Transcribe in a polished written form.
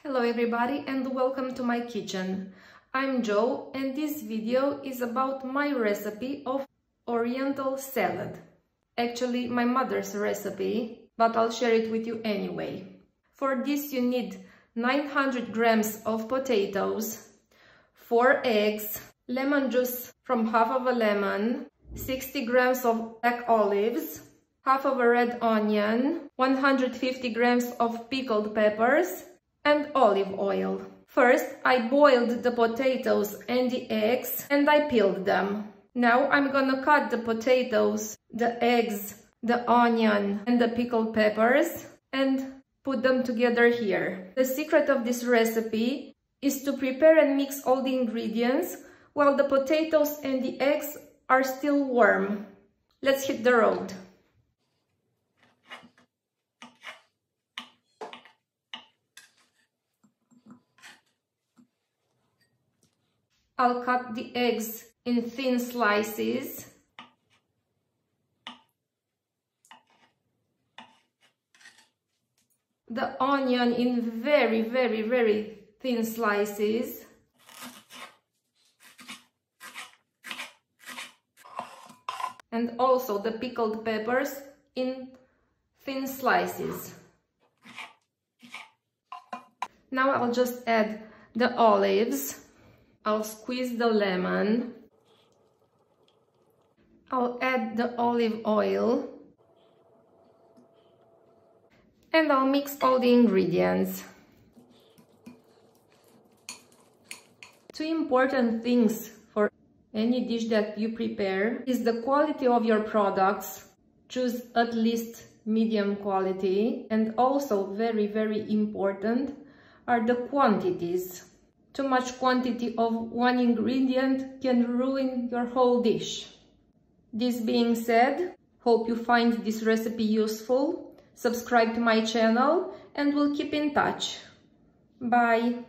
Hello everybody and welcome to my kitchen. I'm Jo and this video is about my recipe of Oriental salad. Actually my mother's recipe, but I'll share it with you anyway. For this you need 900 grams of potatoes, 4 eggs, lemon juice from half of a lemon, 60 grams of black olives, half of a red onion, 150 grams of pickled peppers, and olive oil. First, I boiled the potatoes and the eggs and I peeled them. Now I'm gonna cut the potatoes, the eggs, the onion and the pickled peppers and put them together here. The secret of this recipe is to prepare and mix all the ingredients while the potatoes and the eggs are still warm. Let's hit the road. I'll cut the eggs in thin slices. The onion in very thin slices. And also the pickled peppers in thin slices. Now I'll just add the olives. I'll squeeze the lemon. I'll add the olive oil. And I'll mix all the ingredients. Two important things for any dish that you prepare is the quality of your products. Choose at least medium quality. And also very important are the quantities. Too much quantity of one ingredient can ruin your whole dish. This being said, hope you find this recipe useful. Subscribe to my channel and we'll keep in touch. Bye!